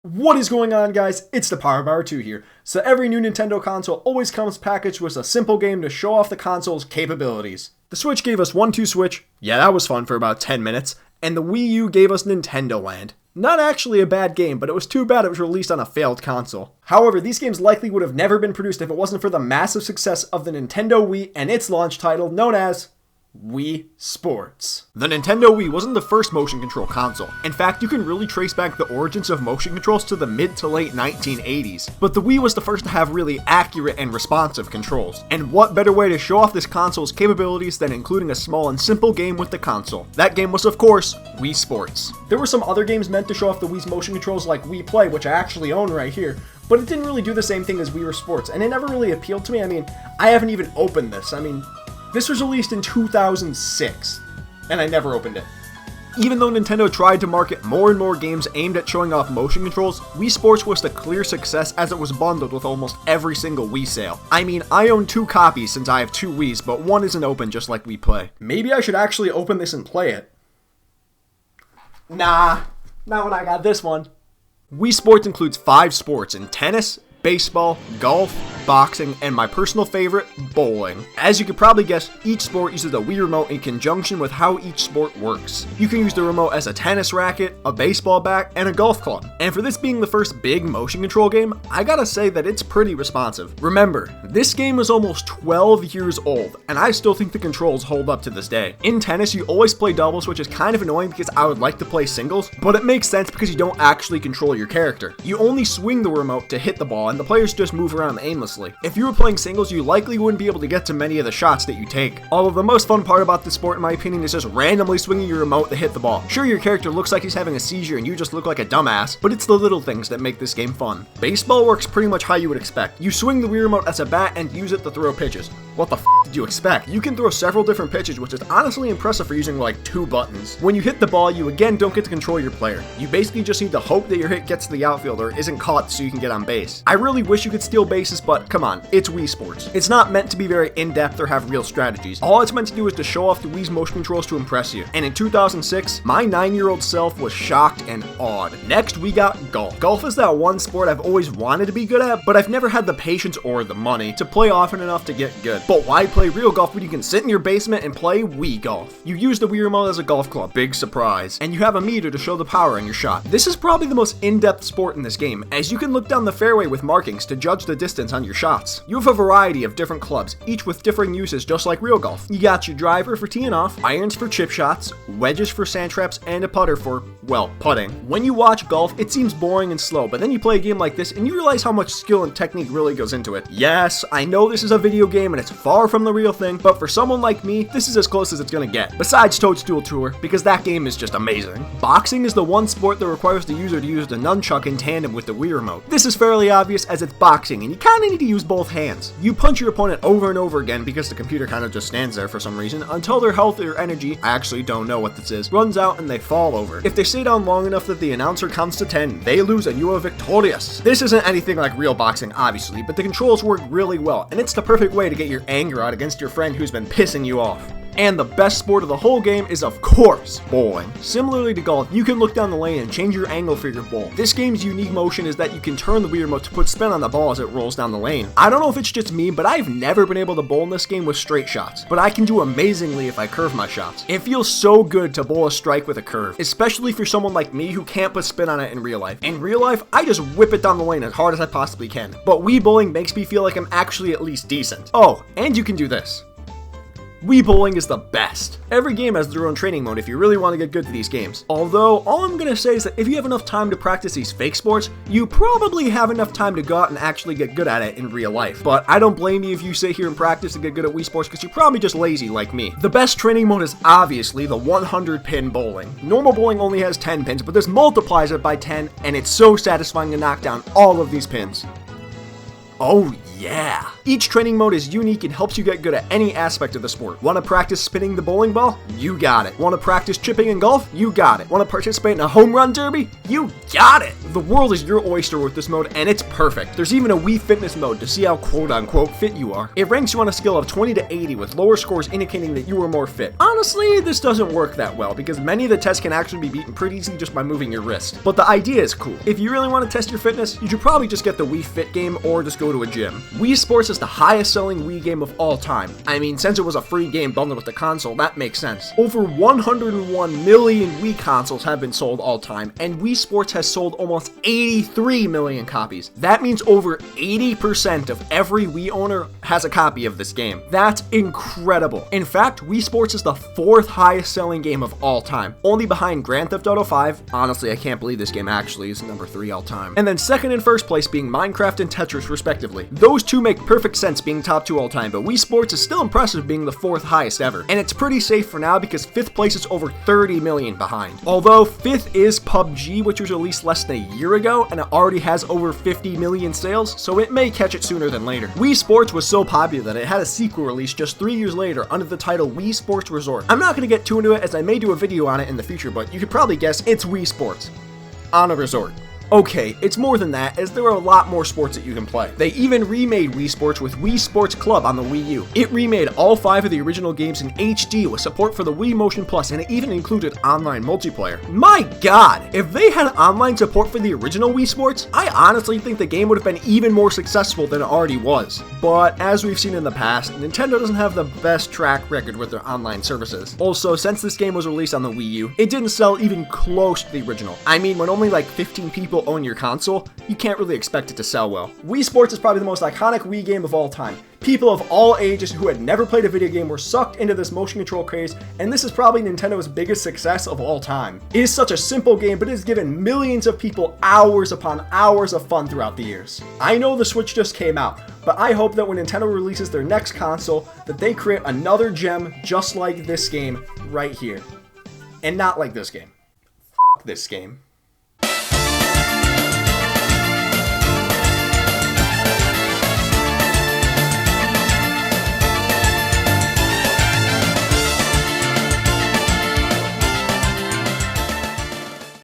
What is going on, guys? It's ThePowerBauer 2 here. So every new Nintendo console always comes packaged with a simple game to show off the console's capabilities. The Switch gave us 1-2 Switch, yeah, that was fun for about 10 minutes, and the Wii U gave us Nintendo Land. Not actually a bad game, but it was too bad it was released on a failed console. However, these games likely would have never been produced if it wasn't for the massive success of the Nintendo Wii and its launch title known as Wii Sports. The Nintendo Wii wasn't the first motion control console. In fact, you can really trace back the origins of motion controls to the mid to late 1980s. But the Wii was the first to have really accurate and responsive controls. And what better way to show off this console's capabilities than including a small and simple game with the console? That game was, of course, Wii Sports. There were some other games meant to show off the Wii's motion controls like Wii Play, which I actually own right here. But it didn't really do the same thing as Wii Sports, and it never really appealed to me. I haven't even opened this. This was released in 2006, and I never opened it. Even though Nintendo tried to market more and more games aimed at showing off motion controls, Wii Sports was a clear success as it was bundled with almost every single Wii sale. I own 2 copies since I have 2 Wiis, but one isn't open just like Wii Play. Maybe I should actually open this and play it. Nah, not when I got this one. Wii Sports includes 5 sports in tennis, baseball, golf, boxing, and my personal favorite, bowling. As you could probably guess, each sport uses a Wii remote in conjunction with how each sport works. You can use the remote as a tennis racket, a baseball bat, and a golf club. And for this being the first big motion control game, I gotta say that it's pretty responsive. Remember, this game is almost 12 years old, and I still think the controls hold up to this day. In tennis, you always play doubles, which is kind of annoying because I would like to play singles, but it makes sense because you don't actually control your character. You only swing the remote to hit the ball, and the players just move around aimlessly. If you were playing singles, you likely wouldn't be able to get to many of the shots that you take. Although the most fun part about this sport, in my opinion, is just randomly swinging your remote to hit the ball. Sure, your character looks like he's having a seizure and you just look like a dumbass, but it's the little things that make this game fun. Baseball works pretty much how you would expect. You swing the Wii remote as a bat and use it to throw pitches. What the f did you expect? You can throw several different pitches, which is honestly impressive for using like 2 buttons. When you hit the ball, you again don't get to control your player. You basically just need to hope that your hit gets to the outfield or isn't caught so you can get on base. I really wish you could steal bases, but come on, it's Wii Sports. It's not meant to be very in-depth or have real strategies. All it's meant to do is to show off the Wii's motion controls to impress you. And in 2006, my 9-year-old self was shocked and awed. Next, we got golf. Golf is that one sport I've always wanted to be good at, but I've never had the patience or the money to play often enough to get good. But why play real golf when you can sit in your basement and play Wii Golf? You use the Wii remote as a golf club, big surprise, and you have a meter to show the power in your shot. This is probably the most in-depth sport in this game, as you can look down the fairway with markings to judge the distance on your shots. You have a variety of different clubs, each with differing uses just like real golf. You got your driver for teeing off, irons for chip shots, wedges for sand traps, and a putter for, well, putting. When you watch golf, it seems boring and slow, but then you play a game like this and you realize how much skill and technique really goes into it. Yes, I know this is a video game and it's far from the real thing, but for someone like me, this is as close as it's gonna get. Besides Toadstool Tour, because that game is just amazing. Boxing is the one sport that requires the user to use the nunchuck in tandem with the Wii remote. This is fairly obvious as it's boxing and you kinda need to use both hands. You punch your opponent over and over again because the computer kind of just stands there for some reason until their health or energy, I actually don't know what this is, runs out and they fall over. If they stay down long enough that the announcer counts to 10, they lose and you are victorious. This isn't anything like real boxing, obviously, but the controls work really well, and it's the perfect way to get your anger out against your friend who's been pissing you off. And the best sport of the whole game is, of course, bowling. Similarly to golf, you can look down the lane and change your angle for your bowl. This game's unique motion is that you can turn the Wii remote to put spin on the ball as it rolls down the lane. I don't know if it's just me, but I've never been able to bowl in this game with straight shots, but I can do amazingly if I curve my shots. It feels so good to bowl a strike with a curve, especially for someone like me who can't put spin on it in real life. In real life, I just whip it down the lane as hard as I possibly can, but Wii bowling makes me feel like I'm actually at least decent. Oh, and you can do this. Wii bowling is the best. Every game has their own training mode if you really want to get good to these games. Although, all I'm gonna say is that if you have enough time to practice these fake sports, you probably have enough time to go out and actually get good at it in real life. But I don't blame you if you sit here and practice and get good at Wii Sports because you're probably just lazy like me. The best training mode is obviously the 100-pin bowling. Normal bowling only has 10 pins, but this multiplies it by 10, and it's so satisfying to knock down all of these pins. Oh yeah. Each training mode is unique and helps you get good at any aspect of the sport. Want to practice spinning the bowling ball? You got it. Want to practice chipping in golf? You got it. Want to participate in a home run derby? You got it. The world is your oyster with this mode, and it's perfect. There's even a Wii Fitness mode to see how quote-unquote fit you are. It ranks you on a scale of 20 to 80 with lower scores indicating that you are more fit. Honestly, this doesn't work that well because many of the tests can actually be beaten pretty easy just by moving your wrist. But the idea is cool. If you really want to test your fitness, you should probably just get the Wii Fit game or just go to a gym. Wii Sports is the highest selling Wii game of all time. I mean, since it was a free game bundled with the console, that makes sense. Over 101 million Wii consoles have been sold all time, and Wii Sports has sold almost 83 million copies. That means over 80% of every Wii owner has a copy of this game. That's incredible. In fact, Wii Sports is the 4th highest selling game of all time, only behind Grand Theft Auto 5. Honestly, I can't believe this game actually is number 3 all time. And then second and first place being Minecraft and Tetris respectively. Those two make perfect sense being top 2 all time, but Wii Sports is still impressive being the 4th highest ever. And it's pretty safe for now because 5th place is over 30 million behind. Although 5th is PUBG, which was released less than a year ago, and it already has over 50 million sales, so it may catch it sooner than later. Wii Sports was so popular that it had a sequel released just 3 years later under the title Wii Sports Resort. I'm not going to get too into it as I may do a video on it in the future, but you could probably guess it's Wii Sports on a resort. Okay, it's more than that, as there are a lot more sports that you can play. They even remade Wii Sports with Wii Sports Club on the Wii U. It remade all 5 of the original games in HD with support for the Wii Motion Plus, and it even included online multiplayer. My god, if they had online support for the original Wii Sports, I honestly think the game would have been even more successful than it already was. But as we've seen in the past, Nintendo doesn't have the best track record with their online services. Also, since this game was released on the Wii U, it didn't sell even close to the original. I mean, when only like 15 people own your console, you can't really expect it to sell well. Wii Sports is probably the most iconic Wii game of all time. People of all ages who had never played a video game were sucked into this motion control craze, and this is probably Nintendo's biggest success of all time. It is such a simple game, but it has given millions of people hours upon hours of fun throughout the years. I know the Switch just came out, but I hope that when Nintendo releases their next console, that they create another gem just like this game right here. And not like this game. F*** this game.